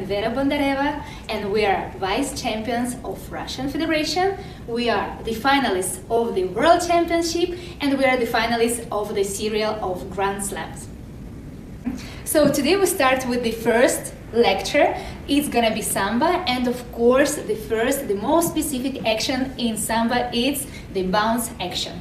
Andrey Vera-Bouncd, and we are vice champions of Russian Federation. We are the finalists of the World Championship, and we are the finalists of the serial of Grand Slams. So today we start with the first lecture. It's gonna be Samba, and of course the most specific action in Samba is the bounce action.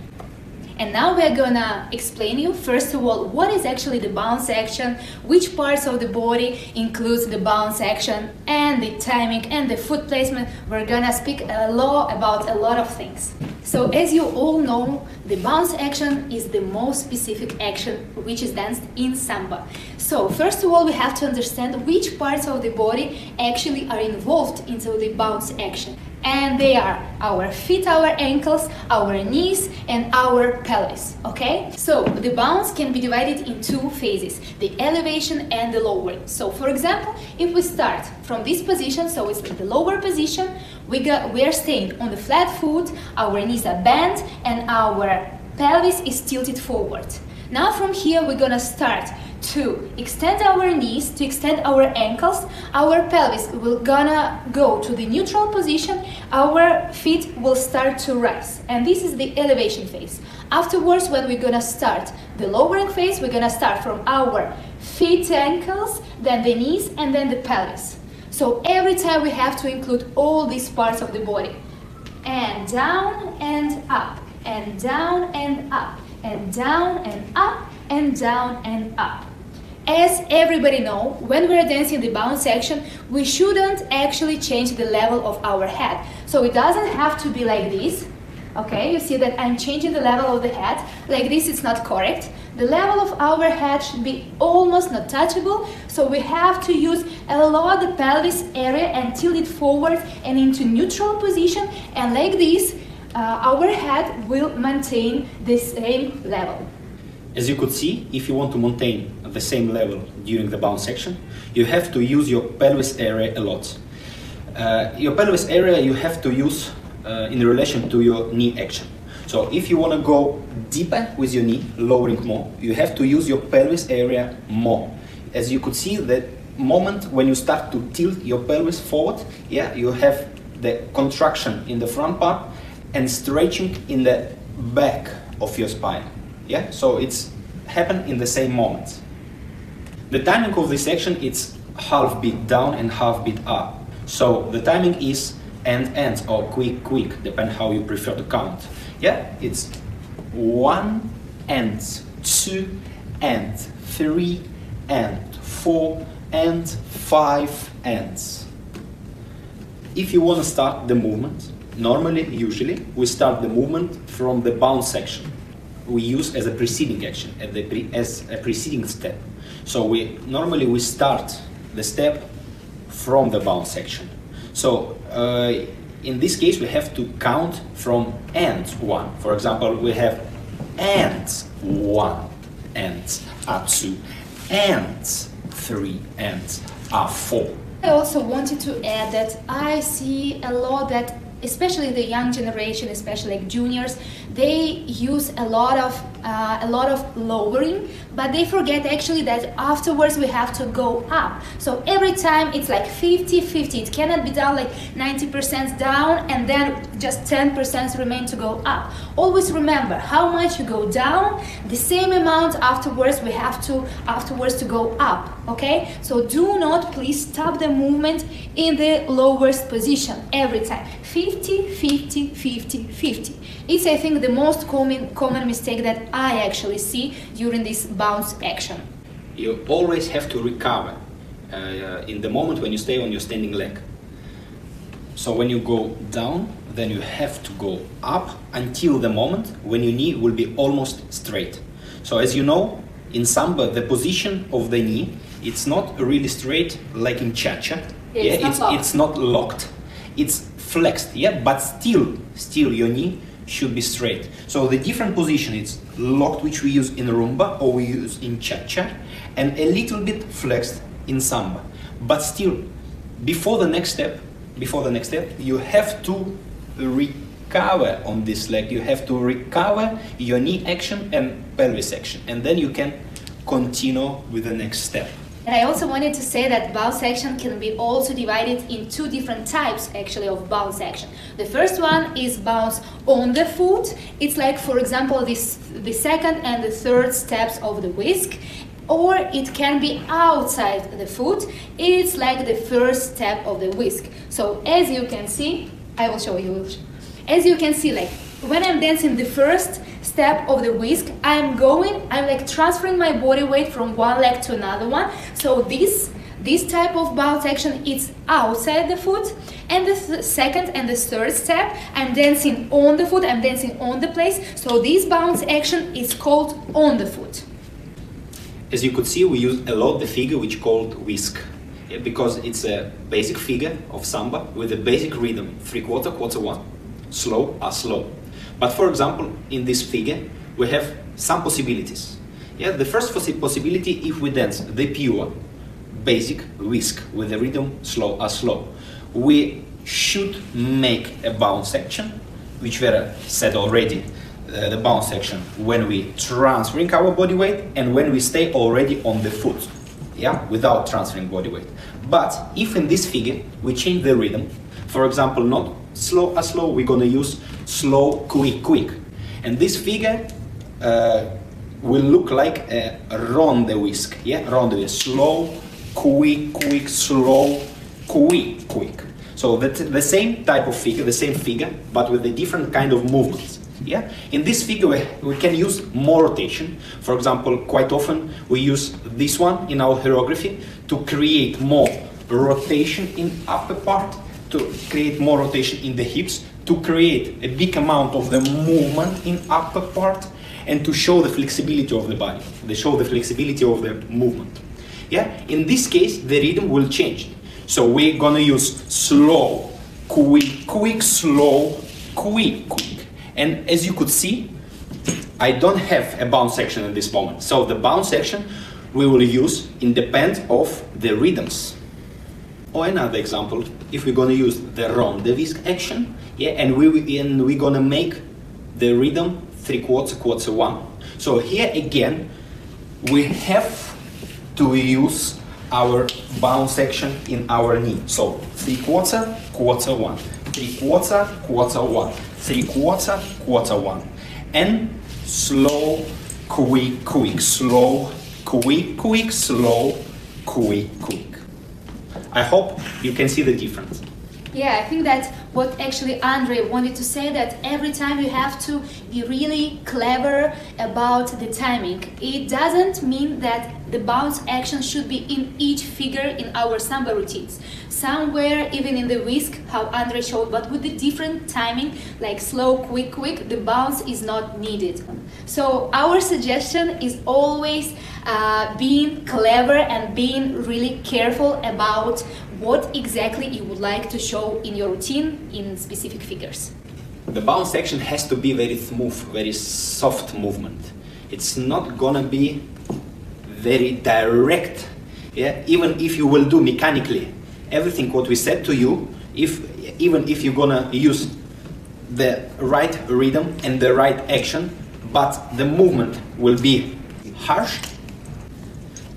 And now we're gonna explain you, first of all, what is actually the bounce action, which parts of the body includes the bounce action, and the timing and the foot placement. We're gonna speak about a lot of things. So as you all know, the bounce action is the most specific action which is danced in Samba. So first of all, we have to understand which parts of the body actually are involved into the bounce action. And they are our feet, our ankles, our knees, and our pelvis, okay? So the bounce can be divided in two phases, the elevation and the lowering. So for example, if we start from this position, so it's the lower position, we are staying on the flat foot, our knees are bent, and our pelvis is tilted forward. Now from here we're gonna start to extend our knees, to extend our ankles. Our pelvis will gonna go to the neutral position, our feet will start to rise, and this is the elevation phase. Afterwards, when we're gonna start the lowering phase, we're gonna start from our feet, ankles, then the knees, and then the pelvis. So every time we have to include all these parts of the body, and down and up, and down and up, and down and up, and down and up. As everybody knows, when we're dancing the bounce action, we shouldn't actually change the level of our head. So it doesn't have to be like this. Okay, you see that I'm changing the level of the head. Like this, it's not correct. The level of our head should be almost not touchable. So we have to use a lot the pelvis area and tilt it forward and into neutral position. And like this, our head will maintain the same level. As you could see, if you want to maintain the same level during the bounce action, you have to use your pelvis area a lot. Your pelvis area you have to use in relation to your knee action. So if you want to go deeper with your knee, lowering more, you have to use your pelvis area more. As you could see, the moment when you start to tilt your pelvis forward, yeah, you have the contraction in the front part and stretching in the back of your spine. Yeah, so it's happened in the same moment. The timing of this action is half beat down and half beat up. So the timing is end or quick, depend how you prefer to count. Yeah, it's 1 and 2 and 3 and 4 and 5 ends. If you want to start the movement, usually we start the movement from the bounce section. We use as a preceding action, as a preceding step. So we start the step from the bounce section. So in this case we have to count from and 1. For example, we have and 1 and A2 and 3 and A4. I also wanted to add that I see a lot that especially the young generation, especially like juniors, they use a lot of lowering, but they forget actually that afterwards we have to go up. So every time it's like 50-50. It cannot be done like 90% down and then just 10% remain to go up. Always remember how much you go down, the same amount afterwards we have to to go up. Okay? So do not please stop the movement in the lowest position every time. 50, 50, 50, 50. It's, I think, the most common mistake that I actually see during this bounce action. You always have to recover in the moment when you stay on your standing leg. So when you go down, then you have to go up until the moment when your knee will be almost straight. So as you know, in Samba, the position of the knee, it's not really straight like in Cha-Cha. It's not locked. It's flexed, yeah, but still your knee should be straight. So the different position is locked, which we use in rumba or we use in Cha-Cha, and a little bit flexed in Samba. But still, before the next step, you have to recover on this leg. You have to recover your knee action and pelvis action, and then you can continue with the next step. And I also wanted to say that bounce action can be also divided in two different types actually of bounce action. The first one is bounce on the foot. It's like, for example, the second and the third steps of the whisk. Or it can be outside the foot. It's like the first step of the whisk. So as you can see, I will show you. As you can see, like when I'm dancing the first step of the whisk, I'm like transferring my body weight from one leg to another one. So this type of bounce action is outside the foot. And the second and the third step, I'm dancing on the foot, I'm dancing on the place. So this bounce action is called on the foot. As you could see, we use a lot the figure which called whisk, because it's a basic figure of samba with a basic rhythm, 3/4, 1/4, slow, slow. But for example, in this figure, we have some possibilities. The first possibility, if we dance the pure, basic whisk with the rhythm slow, slow, we should make a bounce section, which Vera said already, the bounce section when we transferring our body weight and when we stay already on the foot, without transferring body weight. But if in this figure we change the rhythm, for example, not slow, slow, we're gonna use slow, quick, quick. And this figure will look like a ronde whisk, ronde, slow, quick, quick, slow, quick, quick. So that's the same type of figure, the same figure, but with a different kind of movements. In this figure we can use more rotation. For example, quite often we use this one in our choreography to create more rotation in upper part, to create more rotation in the hips, to create a big amount of the movement in upper part, and to show the flexibility of the body, to show the flexibility of the movement. In this case the rhythm will change. So we're gonna use slow, quick, quick, slow, quick, quick. And as you could see, I don't have a bounce section at this moment. So the bounce section we will use independent of the rhythms. Or another example, if we're gonna use the ronde whisk action, and we're gonna make the rhythm 3/4, 1/4. So here again, we have to use our bounce section in our knee. So 3/4, 1/4, 3/4, 1/4, 3/4, 1/4, and slow, quick, quick, slow, quick, quick, slow, quick, quick. I hope you can see the difference. I think that's what actually Andrey wanted to say, that every time you have to be really clever about the timing. It doesn't mean that the bounce action should be in each figure in our samba routines. Somewhere, even in the whisk, how Andrey showed, but with the different timing, like slow, quick, quick, the bounce is not needed. So our suggestion is always being clever and being really careful about what exactly you would like to show in your routine in specific figures. The bounce section has to be very smooth, very soft movement. It's not gonna be very direct. Even if you will do mechanically everything what we said to you, even if you're gonna use the right rhythm and the right action, but the movement will be harsh,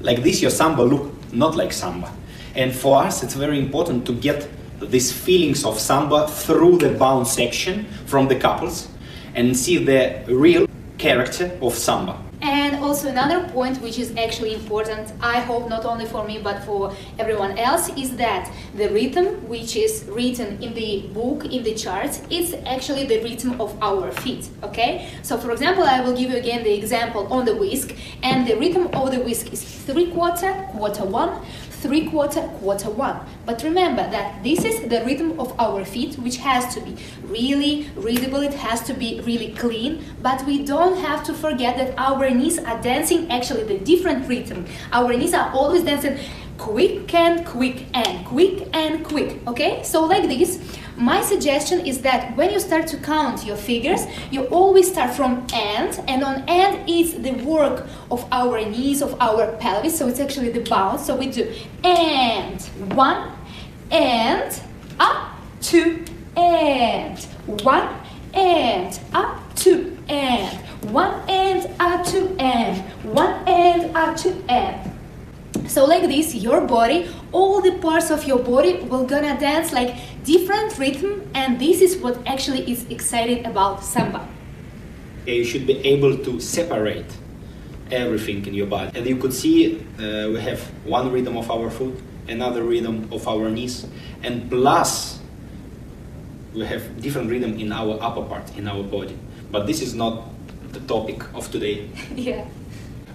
like this your samba look not like samba. And for us it's very important to get these feelings of samba through the bounce section from the couples and see the real character of samba. And also another point which is actually important, I hope not only for me but for everyone else, is that the rhythm which is written in the book, in the charts, is actually the rhythm of our feet, okay? So for example, I will give you again the example on the whisk, and the rhythm of the whisk is 3/4, 1/4, 3/4, 1/4. But remember that this is the rhythm of our feet, which has to be really readable, it has to be really clean, but we don't have to forget that our knees are dancing actually the different rhythm. Our knees are always dancing quick and quick and quick and quick, okay? So like this, my suggestion is that when you start to count your figures, you always start from end, and on end is the work of our knees, of our pelvis, so it's actually the bounce. So we do and 1 and up 2 and 1 and up 2 and 1 and up 2 and 1 and up 2 and. So like this, your body, all the parts of your body will gonna dance like different rhythm, and this is what actually is exciting about samba. You should be able to separate everything in your body. And you could see we have one rhythm of our foot, another rhythm of our knees, and plus we have different rhythm in our upper part, in our body. But this is not the topic of today. Yeah.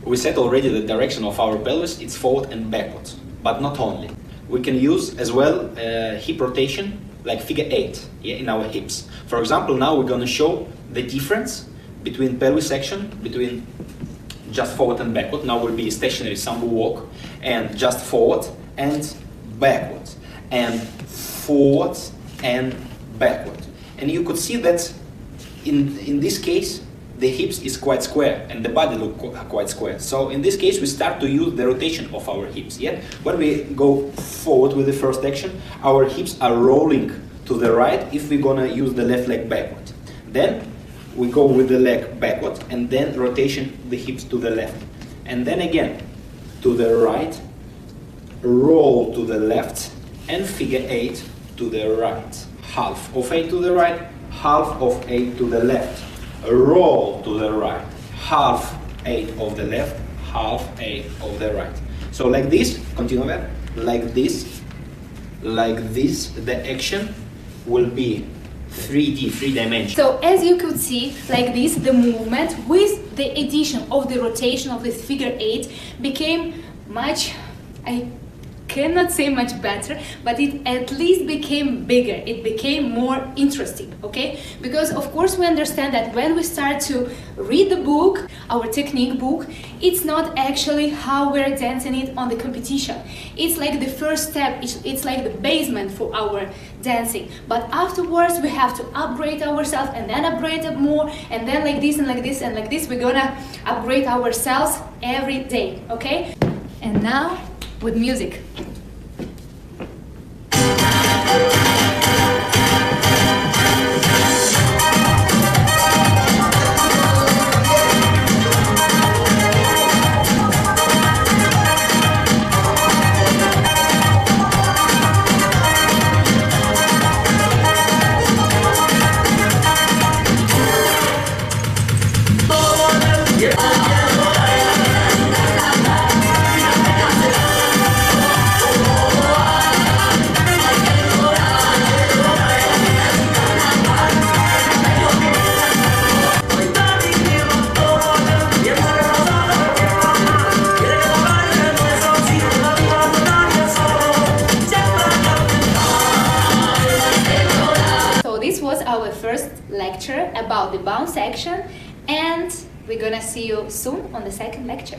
We said already the direction of our pelvis, it's forward and backwards, but not only. We can use as well hip rotation, like figure 8, yeah, in our hips. For example, now we're gonna show the difference between pelvis section, between just forward and backward. Now will be stationary samba walk, and just forward and backwards, and forward and backward. And you could see that in this case, the hips is quite square and the body look quite square. So in this case, we start to use the rotation of our hips. Yeah, when we go forward with the first action, our hips are rolling to the right if we're gonna use the left leg backward. Then we go with the leg backward and then rotation the hips to the left. And then again to the right, roll to the left, and figure 8 to the right. Half of 8 to the right, half of 8 to the left. Roll to the right, half 8 of the left, half 8 of the right. So like this, continue that, like this, the action will be 3D, 3-dimensional. So as you could see, like this, the movement with the addition of the rotation of this figure 8 became much, I cannot say much better, but it at least became bigger, it became more interesting, okay? Because of course we understand that when we start to read the book, our technique book, it's not actually how we're dancing it on the competition. It's like the first step, it's like the basement for our dancing. But afterwards we have to upgrade ourselves and then upgrade it more, and then like this and like this and like this, we're gonna upgrade ourselves every day, okay? And now, with music. Our first lecture about the bounce action, and we're gonna see you soon on the second lecture.